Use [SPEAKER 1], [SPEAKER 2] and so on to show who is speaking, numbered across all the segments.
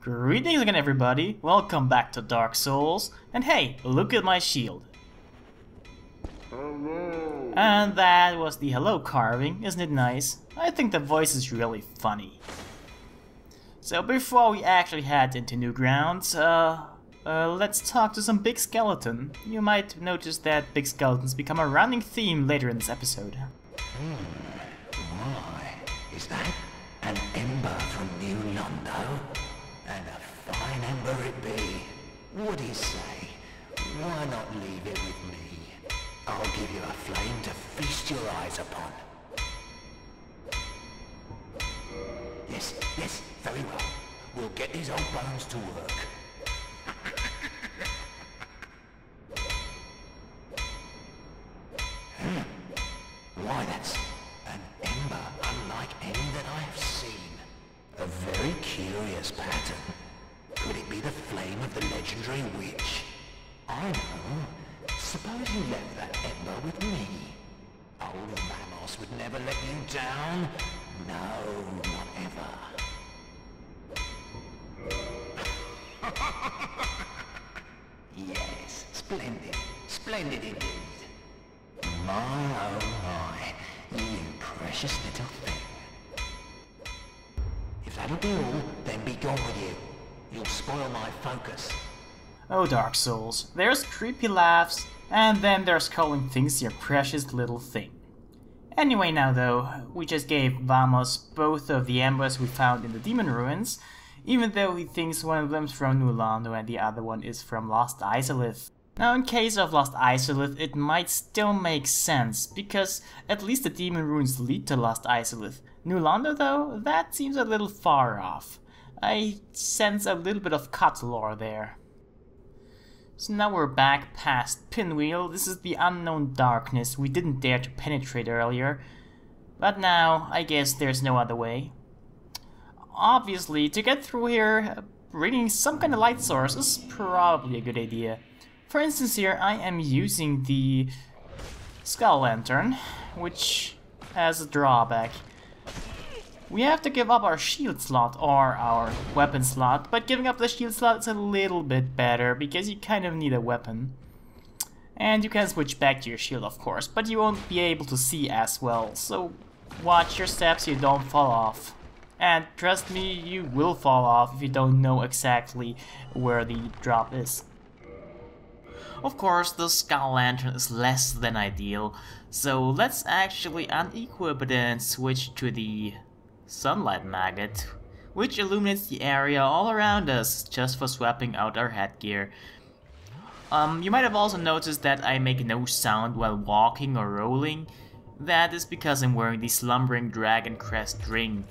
[SPEAKER 1] Greetings again everybody, welcome back to Dark Souls, and hey, look at my shield.
[SPEAKER 2] Hello.
[SPEAKER 1] And that was the hello carving, isn't it nice? I think the voice is really funny. So before we actually head into new grounds, let's talk to some big skeleton. You might notice that big skeletons become a running theme later in this episode.
[SPEAKER 3] Why? Is that an ember from New Londo? And a fine ember it be. What do you say? Why not leave it with me? I'll give you a flame to feast your eyes upon. Yes, very well. We'll get these old bones to work. Why, that's an ember unlike any that I have seen. A very curious pattern. Could it be the flame of the legendary witch? I know. Suppose you left that ember with me. Old Mamos would never let you down. No, not ever. Yes, splendid. Splendid indeed. My, oh my. You precious little thing. If that'll be all, then be gone with you. You'll spoil my focus.
[SPEAKER 1] Oh Dark Souls, there's creepy laughs, and then there's calling things your precious little thing. Anyway now though, we just gave Vamos both of the embers we found in the demon ruins, even though he thinks one of them's from New Londo and the other one is from Lost Izalith. Now in case of Lost Izalith, it might still make sense, because at least the demon ruins lead to Lost Izalith. New Londo though, that seems a little far off. I sense a little bit of cut lore there. So now we're back past Pinwheel. This is the unknown darkness we didn't dare to penetrate earlier. But now, I guess there's no other way. Obviously, to get through here, bringing some kind of light source is probably a good idea. For instance here, I am using the Skull Lantern, which has a drawback. We have to give up our shield slot or our weapon slot, but giving up the shield slot is a little bit better because you kind of need a weapon. And you can switch back to your shield of course, but you won't be able to see as well, so watch your steps so you don't fall off. And trust me, you will fall off if you don't know exactly where the drop is. Of course, the Skull Lantern is less than ideal, so let's actually unequip it and switch to the Sunlight Maggot, which illuminates the area all around us just for swapping out our headgear. You might have also noticed that I make no sound while walking or rolling. That is because I'm wearing the Slumbering Dragon Crest ring.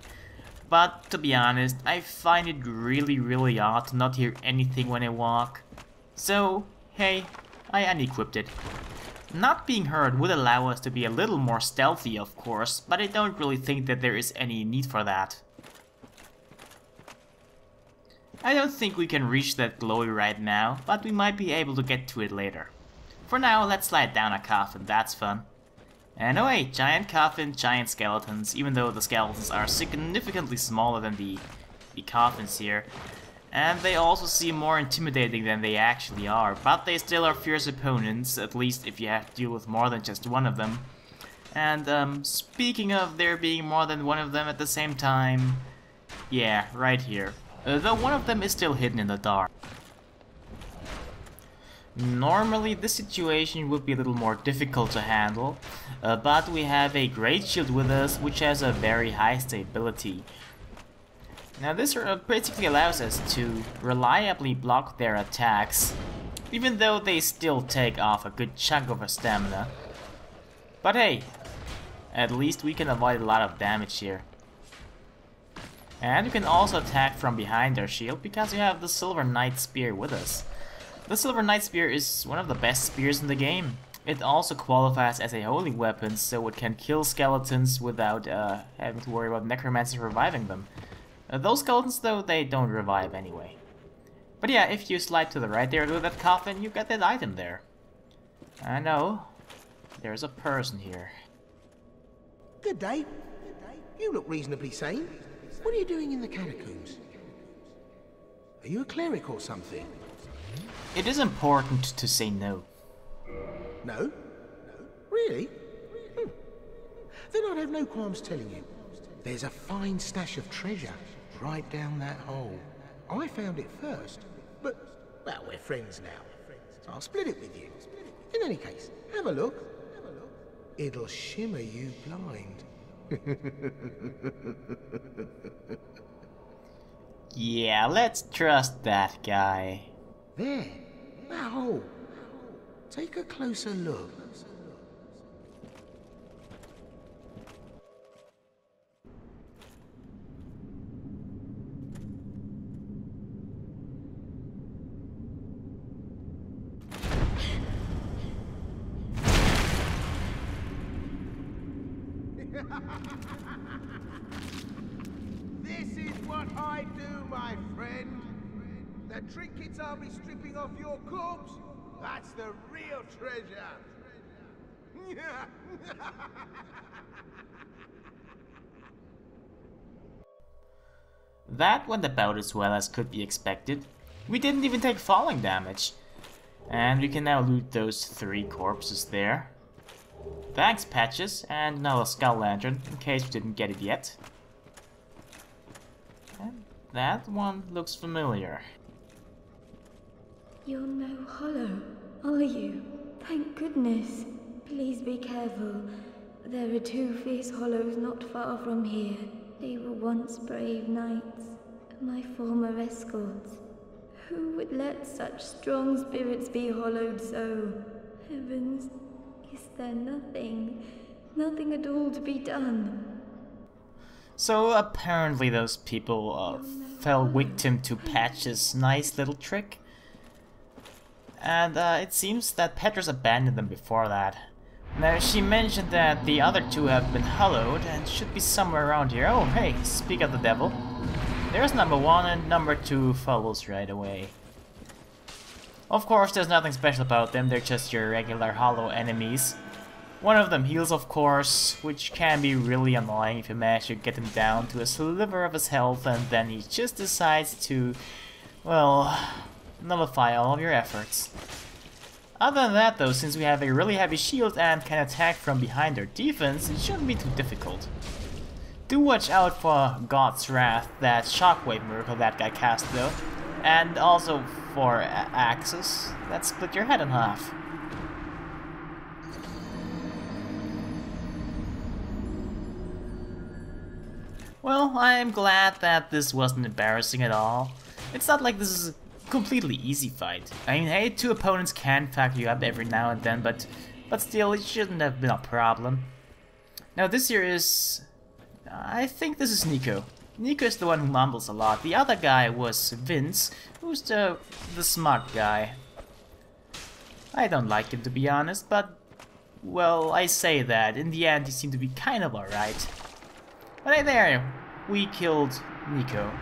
[SPEAKER 1] But to be honest, I find it really odd to not hear anything when I walk. So, hey, I unequipped it. Not being heard would allow us to be a little more stealthy, of course, but I don't really think that there is any need for that. I don't think we can reach that glowy right now, but we might be able to get to it later. For now, let's slide down a coffin, that's fun. And oh wait, giant coffin, giant skeletons, even though the skeletons are significantly smaller than the coffins here. And they also seem more intimidating than they actually are, but they still are fierce opponents, at least if you have to deal with more than just one of them. And speaking of there being more than one of them at the same time, yeah, right here. Though one of them is still hidden in the dark. Normally this situation would be a little more difficult to handle, but we have a great shield with us which has a very high stability. Now this basically allows us to reliably block their attacks, even though they still take off a good chunk of our stamina. But hey, at least we can avoid a lot of damage here. And you can also attack from behind our shield because we have the Silver Knight Spear with us. The Silver Knight Spear is one of the best spears in the game. It also qualifies as a holy weapon, so it can kill skeletons without having to worry about necromancers reviving them. Those skeletons though, they don't revive anyway. But yeah, if you slide to the right there to that coffin, you get that item there. I know, there's a person here.
[SPEAKER 2] Good day. You look reasonably sane. What are you doing in the catacombs? Are you a cleric or something?
[SPEAKER 1] It is important to say no.
[SPEAKER 2] No? Really? Then I'd have no qualms telling you. There's a fine stash of treasure right down that hole. I found it first, but, well, we're friends now. So I'll split it with you. In any case, have a look. It'll shimmer you blind.
[SPEAKER 1] Yeah, let's trust that guy.
[SPEAKER 2] There, that hole. Take a closer look.
[SPEAKER 4] This is what I do, my friend. The trinkets I'll be stripping off your corpse, that's the real treasure.
[SPEAKER 1] That went about as well as could be expected. We didn't even take falling damage. And we can now loot those 3 corpses there. Thanks, Patches, and another skull lantern, in case you didn't get it yet. And that one looks familiar.
[SPEAKER 5] You're no hollow, are you? Thank goodness. Please be careful. There are 2 fierce hollows not far from here. They were once brave knights, my former escorts. Who would let such strong spirits be hollowed so? Heavens, is there nothing at all to be done?
[SPEAKER 1] So apparently those people fell victim to Patch's nice little trick. And it seems that Petrus abandoned them before that. Now, she mentioned that the other 2 have been hollowed and should be somewhere around here. Oh, hey, speak of the devil. There's number 1 and number 2 follows right away. Of course, there's nothing special about them, they're just your regular hollow enemies. One of them heals, of course, which can be really annoying if you manage to get him down to a sliver of his health and then he just decides to, well, nullify all of your efforts. Other than that though, since we have a really heavy shield and can attack from behind their defense, it shouldn't be too difficult. Do watch out for God's Wrath, that shockwave miracle that guy cast though, and also for axes that split your head in half. Well, I am glad that this wasn't embarrassing at all. It's not like this is a completely easy fight. I mean, hey, 2 opponents can fuck you up every now and then, but still, it shouldn't have been a problem. Now this here is... I think this is Nico. Nico is the one who mumbles a lot. The other guy was Vince, who's the smart guy. I don't like him, to be honest, but... well, I say that. In the end, he seemed to be kind of alright. But hey there, we killed Nico.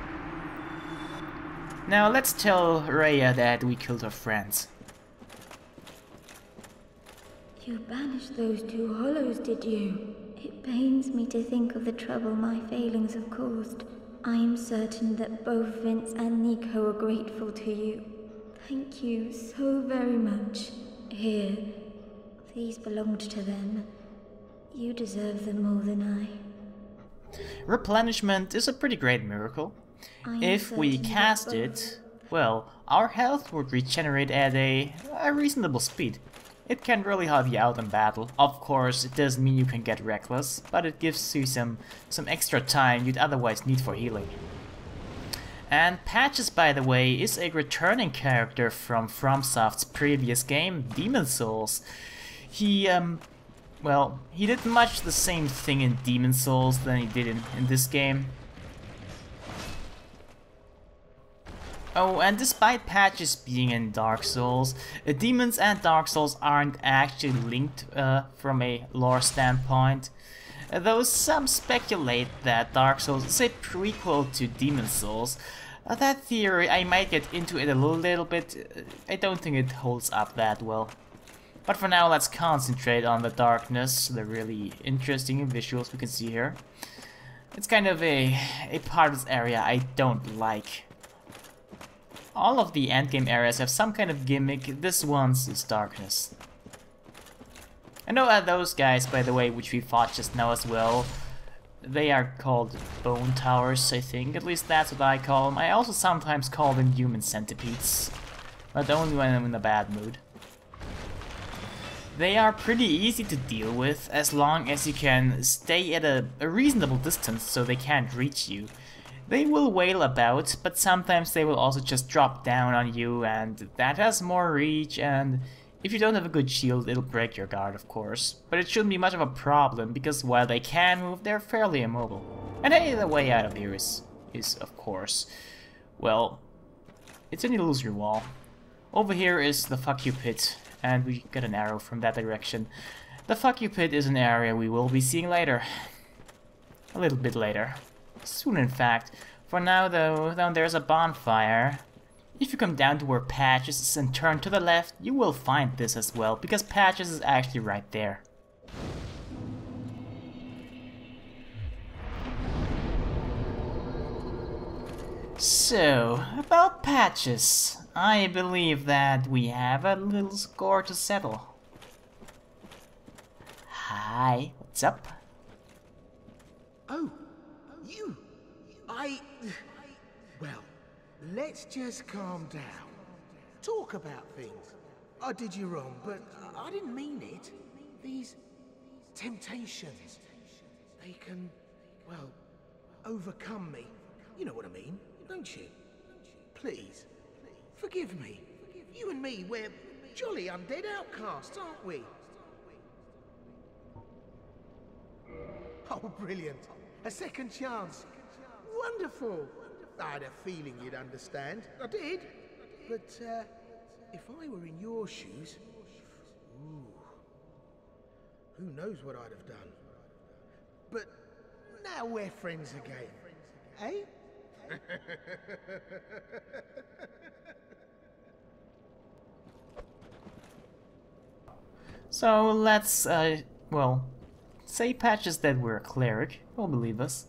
[SPEAKER 1] Now let's tell Rhea that we killed her friends.
[SPEAKER 5] You banished those 2 hollows, did you? It pains me to think of the trouble my failings have caused. I am certain that both Vince and Nico are grateful to you. Thank you so very much. Here, these belonged to them. You deserve them more than I.
[SPEAKER 1] Replenishment is a pretty great miracle. If we cast it, well, our health would regenerate at a reasonable speed. It can really help you out in battle. Of course, it doesn't mean you can get reckless, but it gives you some extra time you'd otherwise need for healing. And Patches, by the way, is a returning character from FromSoft's previous game, Demon Souls. He, well, he did much the same thing in Demon Souls than he did in this game. Oh, and despite Patches being in Dark Souls, Demons and Dark Souls aren't actually linked from a lore standpoint. Though some speculate that Dark Souls is a prequel to Demon Souls. That theory, I might get into it a little bit. I don't think it holds up that well. But for now, let's concentrate on the darkness, the really interesting visuals we can see here. It's kind of a part of this area I don't like. All of the endgame areas have some kind of gimmick. This one's is darkness. I know those guys, by the way, which we fought just now as well, they are called bone towers, I think. At least that's what I call them. I also sometimes call them human centipedes, but only when I'm in a bad mood. They are pretty easy to deal with as long as you can stay at a reasonable distance so they can't reach you. They will wail about, but sometimes they will also just drop down on you, and that has more reach, and if you don't have a good shield, it'll break your guard, of course. But it shouldn't be much of a problem, because while they can move, they're fairly immobile. And hey, the way out of here is of course, well, it's an illusory wall. Over here is the fuck you pit, and we got an arrow from that direction. The fuck you pit is an area we will be seeing later. A little bit later. Soon, in fact. For now, though, down there's a bonfire. If you come down to where Patches is and turn to the left, you will find this as well, because Patches is actually right there. So, about Patches, I believe that we have a little score to settle. Hi, what's up?
[SPEAKER 2] Oh, you. Well, let's just calm down. Talk about things. I did you wrong, but I didn't mean it. These temptations, they can, well, overcome me. You know what I mean, don't you? Please, forgive me. You and me, we're jolly undead outcasts, aren't we? Oh, brilliant. A second chance. Wonderful. I had a feeling you'd understand. I did. But, if I were in your shoes... Ooh, who knows what I'd have done. But now we're friends again. Eh?
[SPEAKER 1] So let's, well, say Patches that we're a cleric. He'll believe us.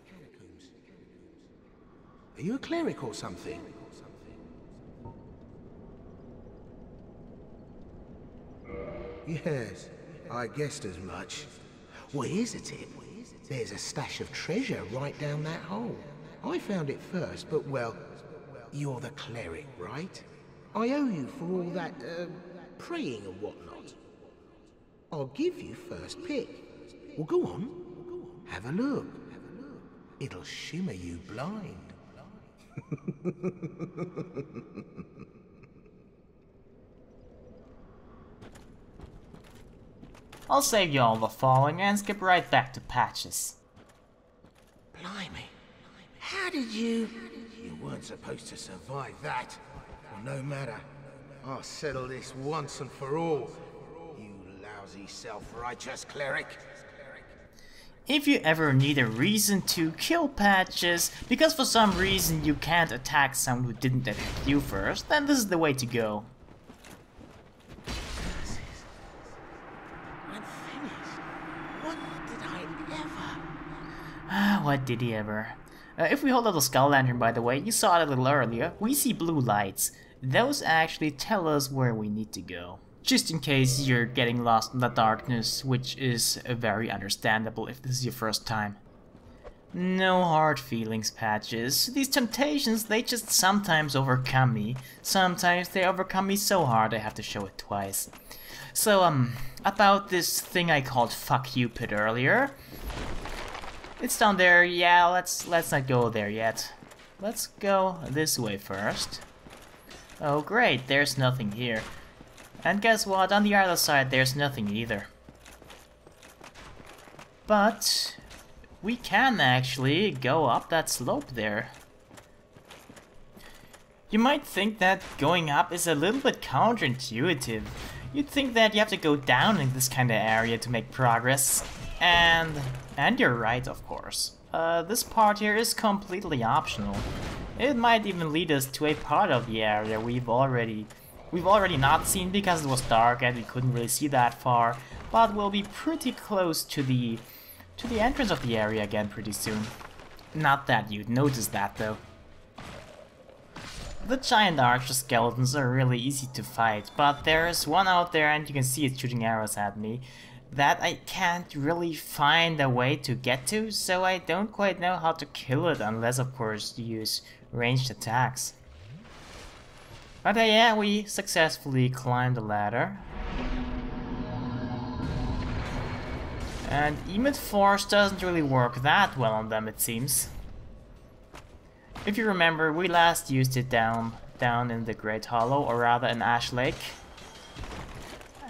[SPEAKER 2] Catacombs. Are you a cleric or something? Yes, I guessed as much. Well, here's a tip. There's a stash of treasure right down that hole. I found it first, but well, you're the cleric, right? I owe you for all that, praying and whatnot. I'll give you first pick. Well, go on. Have a look. It'll shimmer you blind.
[SPEAKER 1] I'll save you all the falling and skip right back to Patches.
[SPEAKER 2] Blimey. How did you... You weren't supposed to survive that. Well, no matter. I'll settle this once and for all. You lousy self-righteous cleric.
[SPEAKER 1] If you ever need a reason to kill Patches, because for some reason you can't attack someone who didn't attack you first, then this is the way to go.
[SPEAKER 2] I'm finished. What did I ever...
[SPEAKER 1] What did he ever? If we hold up the skull lantern, by the way, you saw it a little earlier, we see blue lights. Those actually tell us where we need to go. Just in case you're getting lost in the darkness, which is very understandable if this is your first time. No hard feelings, Patches. These temptations, they just sometimes overcome me. Sometimes they overcome me so hard I have to show it twice. So, about this thing I called Fuck You Pit earlier. It's down there, yeah, let's not go there yet. Let's go this way first. Oh great, there's nothing here. And guess what, on the other side there's nothing either. But we can actually go up that slope there. You might think that going up is a little bit counterintuitive. You'd think that you have to go down in this kind of area to make progress. And you're right, of course. This part here is completely optional. It might even lead us to a part of the area we've already not seen because it was dark and we couldn't really see that far, but we'll be pretty close to the entrance of the area again pretty soon. Not that you'd notice that though. The giant archer skeletons are really easy to fight, but there's one out there and you can see it shooting arrows at me that I can't really find a way to get to, so I don't quite know how to kill it unless of course you use ranged attacks. But yeah, we successfully climbed the ladder. And emit force doesn't really work that well on them, it seems. If you remember, we last used it down in the Great Hollow, or rather in Ash Lake.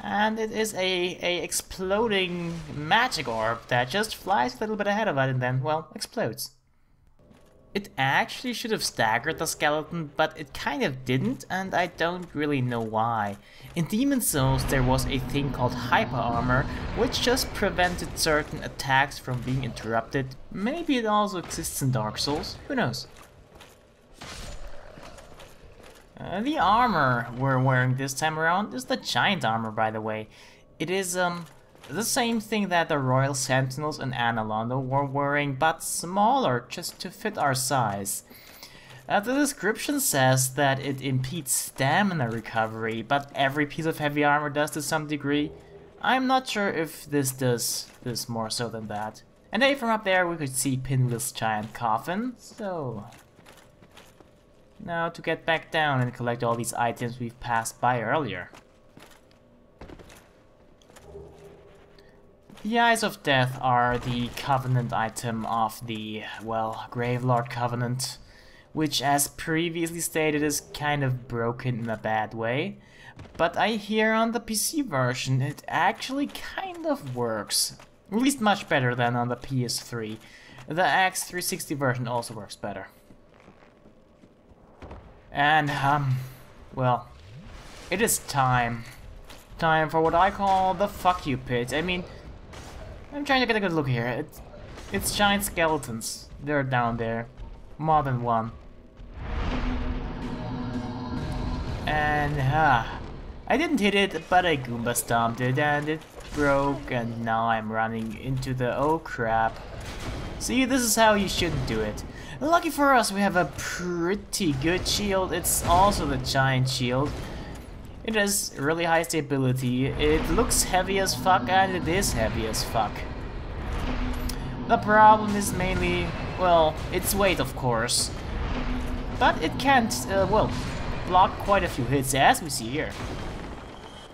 [SPEAKER 1] And it is a exploding magic orb that just flies a little bit ahead of it and then, well, explodes. It actually should have staggered the skeleton, but it kind of didn't, and I don't really know why. In Demon Souls there was a thing called hyper armor, which just prevented certain attacks from being interrupted. Maybe it also exists in Dark Souls, who knows? The armor we're wearing this time around is the giant armor, by the way. It is the same thing that the Royal Sentinels and Analondo were wearing, but smaller, just to fit our size. The description says that it impedes stamina recovery, but every piece of heavy armor does to some degree. I'm not sure if this does this more so than that. And hey, from up there we could see Pinwheel's giant coffin, so... Now to get back down and collect all these items we've passed by earlier. The Eyes of Death are the Covenant item of the, well, Gravelord Covenant, which as previously stated is kind of broken in a bad way, but I hear on the PC version it actually kind of works, at least much better than on the PS3. The X360 version also works better. And, well, it is time. Time for what I call the fuck you pit. I mean, I'm trying to get a good look here. It's giant skeletons. They're down there. More than one. And, I didn't hit it, but I Goomba stomped it, and it broke, and now I'm running into the... oh crap. See, this is how you shouldn't do it. Lucky for us, we have a pretty good shield. It's also the giant shield. It has really high stability. It looks heavy as fuck, and it is heavy as fuck. The problem is mainly, well, its weight, of course. But it can't, well, block quite a few hits, as we see here.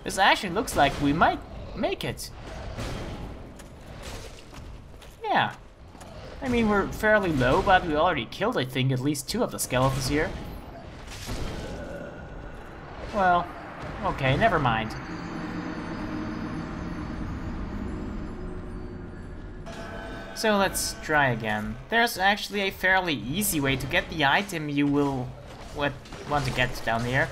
[SPEAKER 1] This actually looks like we might make it. Yeah. I mean, we're fairly low, but we already killed, I think, at least 2 of the skeletons here. Well, okay, never mind. So let's try again. There's actually a fairly easy way to get the item you will want to get down here.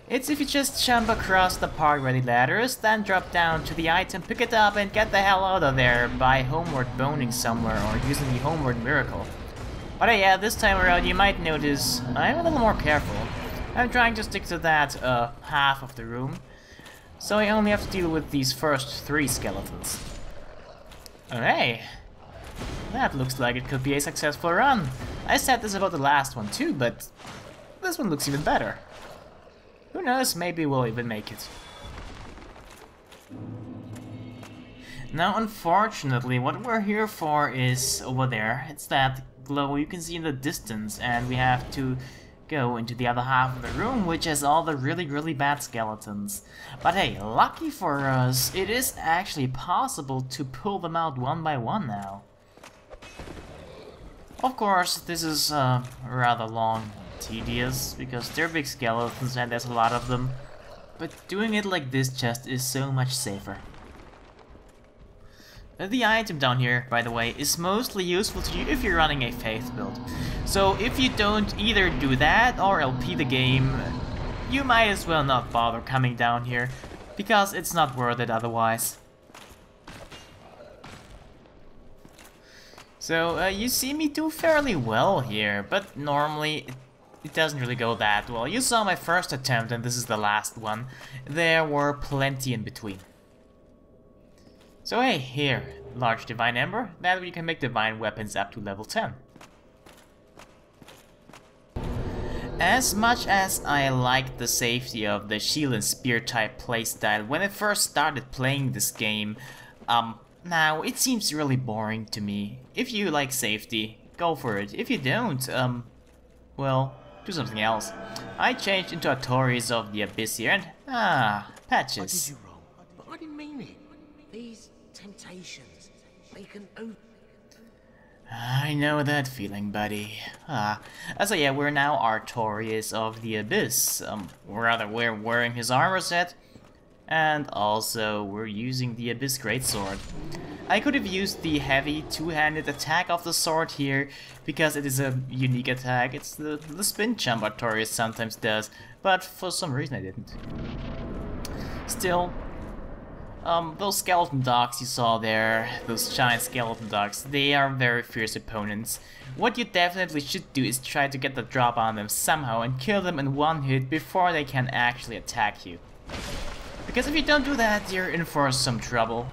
[SPEAKER 1] It's if you just jump across the park-ready ladders, then drop down to the item, pick it up, and get the hell out of there by homeward boning somewhere or using the homeward miracle. But yeah, this time around you might notice I'm a little more careful. I'm trying to stick to that half of the room, so I only have to deal with these first 3 skeletons. Okay, that looks like it could be a successful run. I said this about the last one too, but this one looks even better. Who knows, maybe we'll even make it. Now, unfortunately, what we're here for is over there. It's that glow you can see in the distance, and we have to go into the other half of the room, which has all the really bad skeletons. But hey, lucky for us, it is actually possible to pull them out one by one now. Of course, this is rather long. Tedious, because they're big skeletons and there's a lot of them, but doing it like this just is so much safer. The item down here, by the way, is mostly useful to you if you're running a faith build. So if you don't either do that or LP the game, you might as well not bother coming down here, because it's not worth it otherwise. So you see me do fairly well here, but normally it doesn't really go that well. You saw my first attempt and this is the last one. There were plenty in between. So hey, here, large divine ember, that way you can make divine weapons up to level 10. As much as I liked the safety of the shield and spear type playstyle when I first started playing this game, now it seems really boring to me. If you like safety, go for it. If you don't, well, do something else. I changed into Artorias of the Abyss here and, patches.
[SPEAKER 2] I did you wrong, but I didn't mean it. These temptations, they can open...
[SPEAKER 1] I know that feeling, buddy. So yeah, we're now Artorias of the Abyss. We're wearing his armor set, and also we're using the Abyss Greatsword. I could have used the heavy two-handed attack of the sword here, because it is a unique attack. It's the spin jump Artorias sometimes does, but for some reason I didn't. Still, those skeleton dogs you saw there, those giant skeleton dogs, they are very fierce opponents. What you definitely should do is try to get the drop on them somehow and kill them in one hit before they can actually attack you. Because if you don't do that, you're in for some trouble.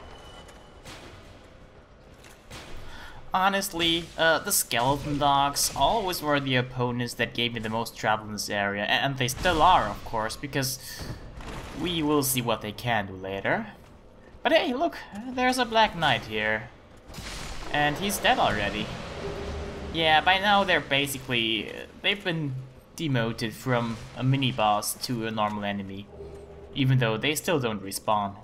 [SPEAKER 1] Honestly, the skeleton dogs always were the opponents that gave me the most trouble in this area, and they still are, of course, because we will see what they can do later. But hey, look, there's a Black Knight here. And he's dead already. Yeah, by now they're basically... they've been demoted from a mini-boss to a normal enemy. Even though they still don't respawn.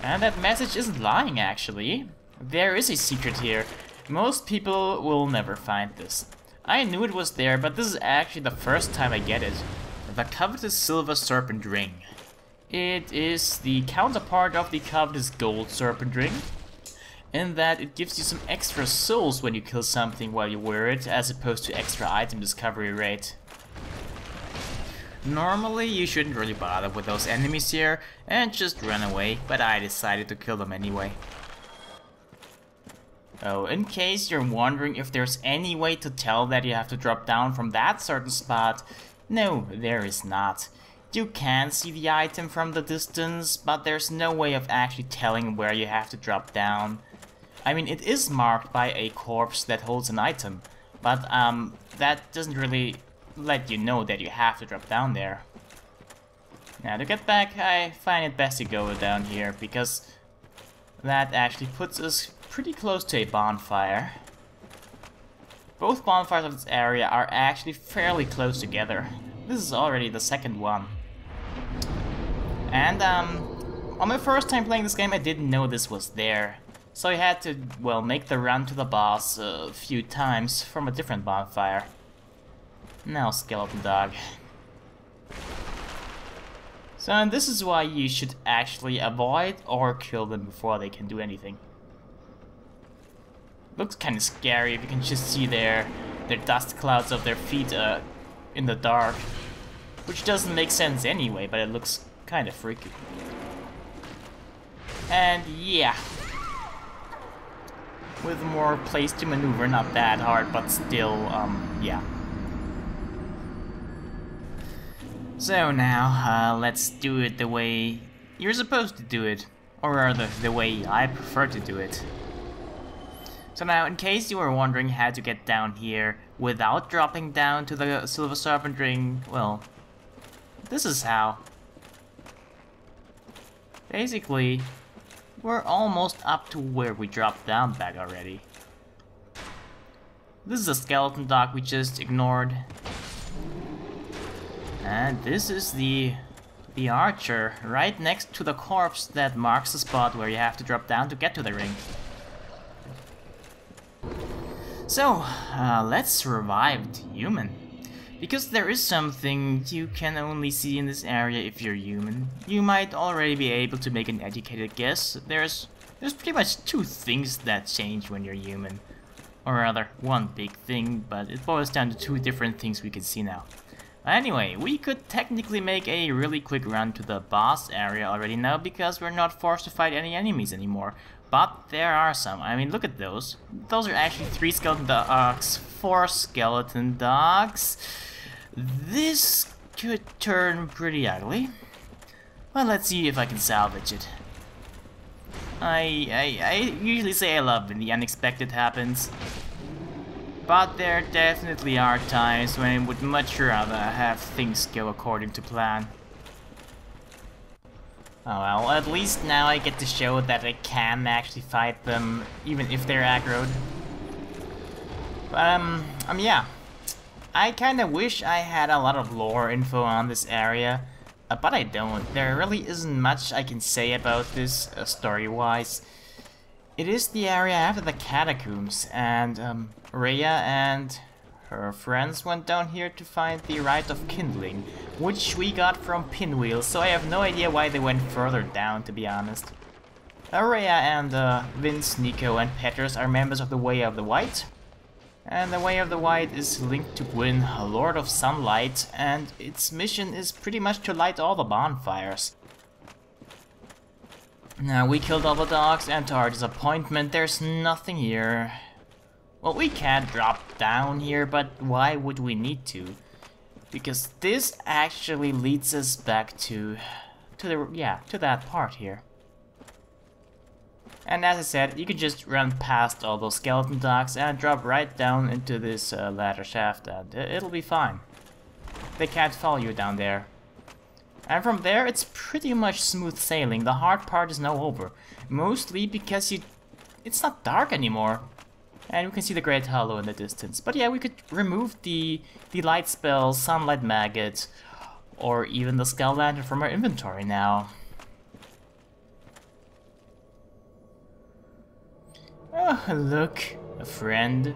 [SPEAKER 1] And that message isn't lying, actually. There is a secret here. Most people will never find this. I knew it was there, but this is actually the first time I get it. The covetous Silver Serpent Ring. It is the counterpart of the covetous Gold Serpent Ring, in that it gives you some extra souls when you kill something while you wear it, as opposed to extra item discovery rate. Normally you shouldn't really bother with those enemies here and just run away, but I decided to kill them anyway. Oh, in case you're wondering if there's any way to tell that you have to drop down from that certain spot, no, there is not. You can see the item from the distance, but there's no way of actually telling where you have to drop down. I mean, it is marked by a corpse that holds an item, but that doesn't really let you know that you have to drop down there. Now, to get back, I find it best to go down here, because that actually puts us pretty close to a bonfire. Both bonfires of this area are actually fairly close together. This is already the second one. And on my first time playing this game, I didn't know this was there. So I had to, well, make the run to the boss a few times from a different bonfire. Now, skeleton dog. So, and this is why you should actually avoid or kill them before they can do anything. Looks kind of scary if you can just see their dust clouds of their feet in the dark. Which doesn't make sense anyway, but it looks kind of freaky. And yeah. With more place to maneuver, not that hard, but still, yeah. So now, let's do it the way you're supposed to do it. Or rather, the way I prefer to do it. So now, in case you were wondering how to get down here without dropping down to the Silver Serpent Ring, well, this is how. Basically, we're almost up to where we dropped down back already. This is a skeleton dog we just ignored. And this is the archer, right next to the corpse that marks the spot where you have to drop down to get to the ring. So, let's revive the human. Because there is something you can only see in this area if you're human. You might already be able to make an educated guess. There's pretty much two things that change when you're human. Or rather, one big thing, but it boils down to two different things we can see now. Anyway, we could technically make a really quick run to the boss area already now because we're not forced to fight any enemies anymore. But there are some. I mean, look at those. Those are actually 3 skeleton dogs, 4 skeleton dogs. This could turn pretty ugly. Well, let's see if I can salvage it. I usually say I love when the unexpected happens. But there definitely are times when I would much rather have things go according to plan. Oh well, at least now I get to show that I can actually fight them, even if they're aggroed. But, yeah. I kinda wish I had a lot of lore info on this area, but I don't. There really isn't much I can say about this, story-wise. It is the area after the catacombs, and, Rhea and her friends went down here to find the Rite of Kindling, which we got from Pinwheel, so I have no idea why they went further down, to be honest. Rhea and Vince, Nico and Petrus are members of the Way of the White, and the Way of the White is linked to Gwyn, Lord of Sunlight, and its mission is pretty much to light all the bonfires. Now, we killed all the dogs, and to our disappointment, there's nothing here. Well, we can't drop down here, but why would we need to? Because this actually leads us back to that part here. And as I said, you can just run past all those skeleton dogs and drop right down into this ladder shaft, and it'll be fine. They can't follow you down there. And from there, it's pretty much smooth sailing. The hard part is now over, mostly because it's not dark anymore. And we can see the Great Hollow in the distance. But yeah, we could remove the light spell, Sunlight Maggot, or even the Skull Lantern from our inventory now. Oh, look, a friend.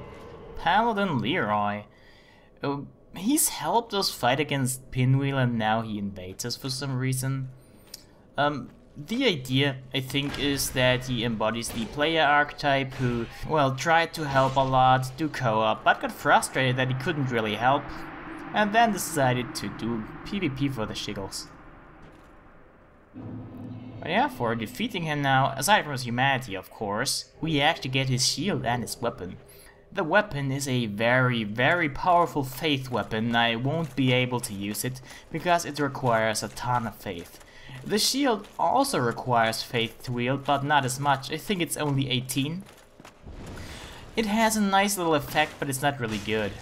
[SPEAKER 1] Paladin Leroy. Oh, he's helped us fight against Pinwheel and now he invades us for some reason. The idea, I think, is that he embodies the player archetype who, well, tried to help a lot, do co-op, but got frustrated that he couldn't really help, and then decided to do PvP for the shiggles. But yeah, for defeating him now, aside from his humanity, of course, we actually get his shield and his weapon. The weapon is a very, very powerful faith weapon. I won't be able to use it because it requires a ton of faith. The shield also requires faith to wield, but not as much. I think it's only 18. It has a nice little effect, but it's not really good.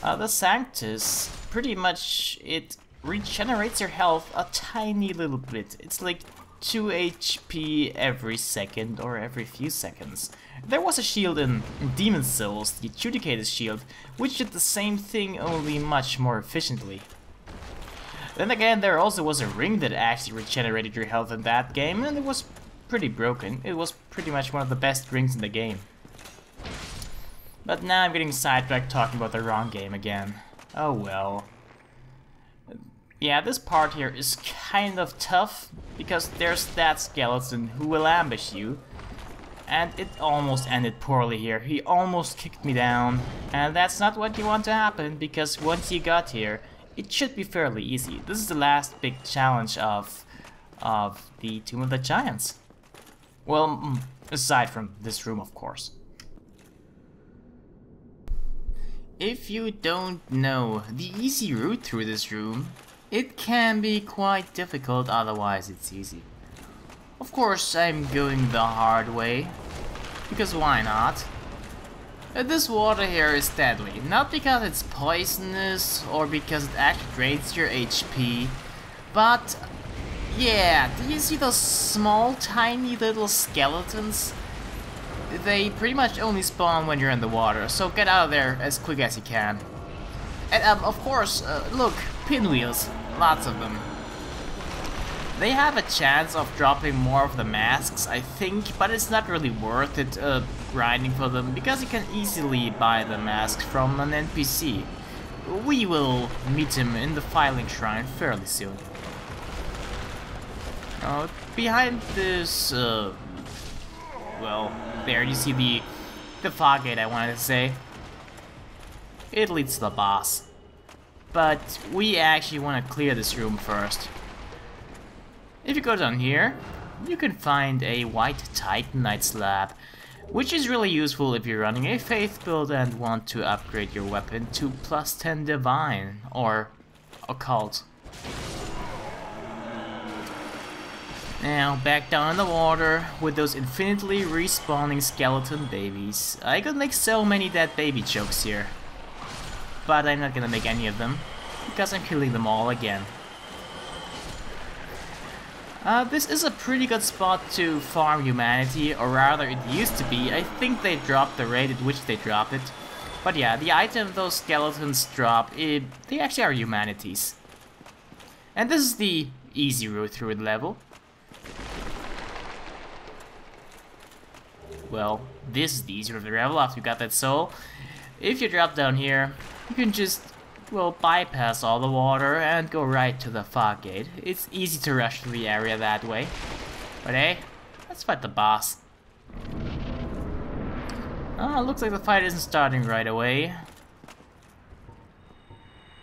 [SPEAKER 1] The Sanctus, pretty much, it regenerates your health a tiny little bit. It's like 2 HP every second or every few seconds. There was a shield in Demon Souls, the Adjudicator's shield, which did the same thing, only much more efficiently. Then again, there also was a ring that actually regenerated your health in that game, and it was pretty broken. It was pretty much one of the best rings in the game. But now I'm getting sidetracked talking about the wrong game again. Oh well. Yeah, this part here is kind of tough, because there's that skeleton who will ambush you. And it almost ended poorly here. He almost kicked me down, and that's not what you want to happen, because once you got here, it should be fairly easy. This is the last big challenge of the Tomb of the Giants. Well, aside from this room, of course. If you don't know the easy route through this room, it can be quite difficult, otherwise it's easy. Of course, I'm going the hard way, because why not? This water here is deadly, not because it's poisonous or because it actually drains your HP, but yeah, do you see those small tiny little skeletons? They pretty much only spawn when you're in the water, so get out of there as quick as you can. And of course, look, pinwheels, lots of them. They have a chance of dropping more of the masks, I think, but it's not really worth it grinding for them, because you can easily buy the masks from an NPC. We will meet him in the Filing Shrine fairly soon. Behind this, well, there you see the fog gate I wanted to say. It leads to the boss. But we actually want to clear this room first. If you go down here, you can find a white titanite slab, which is really useful if you're running a faith build and want to upgrade your weapon to +10 divine or occult. Now back down in the water with those infinitely respawning skeleton babies. I could make so many dead baby jokes here, but I'm not gonna make any of them because I'm killing them all again. This is a pretty good spot to farm humanity, or rather it used to be. I think they dropped the rate at which they dropped it. But yeah, the item those skeletons drop, they actually are humanities. And this is the easy route through the level. Well, this is the easy route through the level after you got that soul. If you drop down here, you can just, well, bypass all the water and go right to the fog gate. It's easy to rush through the area that way. But hey, let's fight the boss. Oh, looks like the fight isn't starting right away.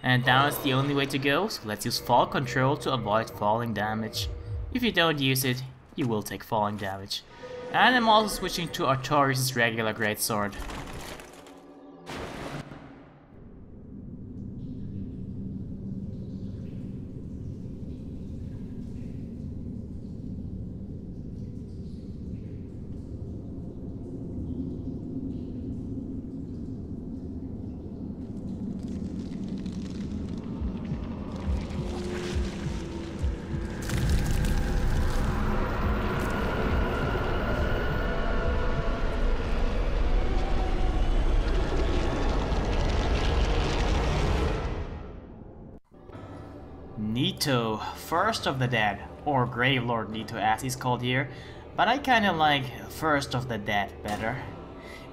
[SPEAKER 1] And down is the only way to go, so let's use fall control to avoid falling damage. If you don't use it, you will take falling damage. And I'm also switching to Artorias' regular greatsword. Nito, first of the dead, or Grave Lord Nito as he's called here, but I kinda like first of the dead better.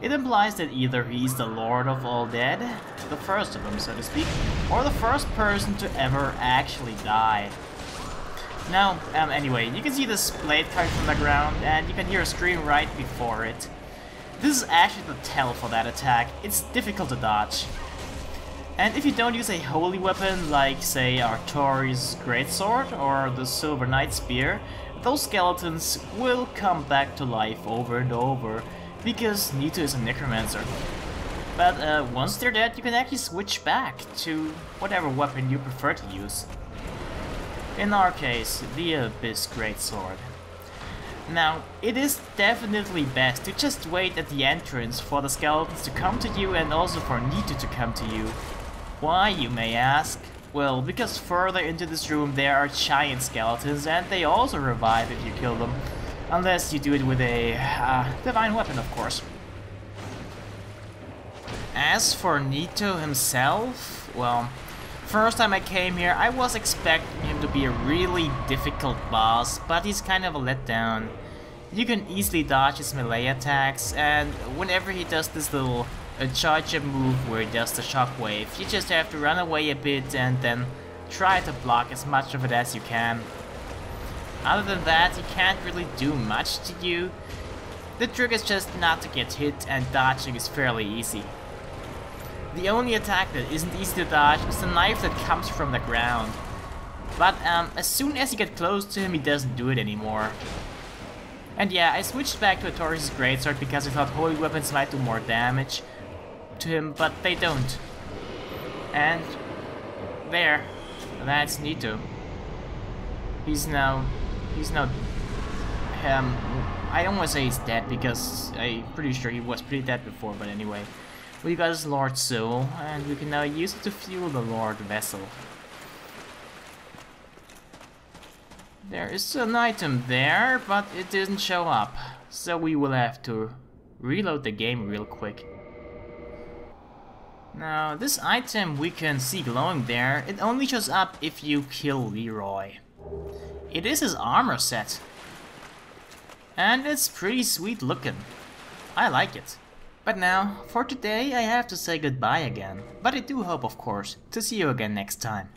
[SPEAKER 1] It implies that either he's the Lord of all dead, the first of them so to speak, or the first person to ever actually die. Now, anyway, you can see this blade coming from the ground, and you can hear a scream right before it. This is actually the tell for that attack. It's difficult to dodge. And if you don't use a holy weapon like, say, Artorias' greatsword or the Silver Knight spear, those skeletons will come back to life over and over, because Nito is a necromancer. But once they're dead, you can actually switch back to whatever weapon you prefer to use. In our case, the Abyss greatsword. Now, it is definitely best to just wait at the entrance for the skeletons to come to you and also for Nito to come to you. Why, you may ask? Well, because further into this room there are giant skeletons and they also revive if you kill them. Unless you do it with a divine weapon, of course. As for Nito himself, well, first time I came here I was expecting him to be a really difficult boss, but he's kind of a letdown. You can easily dodge his melee attacks, and whenever he does this little charge-up move where he does the shockwave, you just have to run away a bit and then try to block as much of it as you can. Other than that, he can't really do much to you. The trick is just not to get hit, and dodging is fairly easy. The only attack that isn't easy to dodge is the knife that comes from the ground. But as soon as you get close to him, he doesn't do it anymore. And yeah, I switched back to Artorias' greatsword because I thought holy weapons might do more damage to him, but they don't. And there, that's Nito. He's now, I don't want to say he's dead because I'm pretty sure he was pretty dead before, but anyway. We got his Lord Soul, and we can now use it to fuel the Lord Vessel. There is an item there, but it didn't show up, so we will have to reload the game real quick. Now, this item we can see glowing there, it only shows up if you kill Leroy. It is his armor set. And it's pretty sweet looking. I like it. But now, for today I have to say goodbye again. But I do hope, of course, to see you again next time.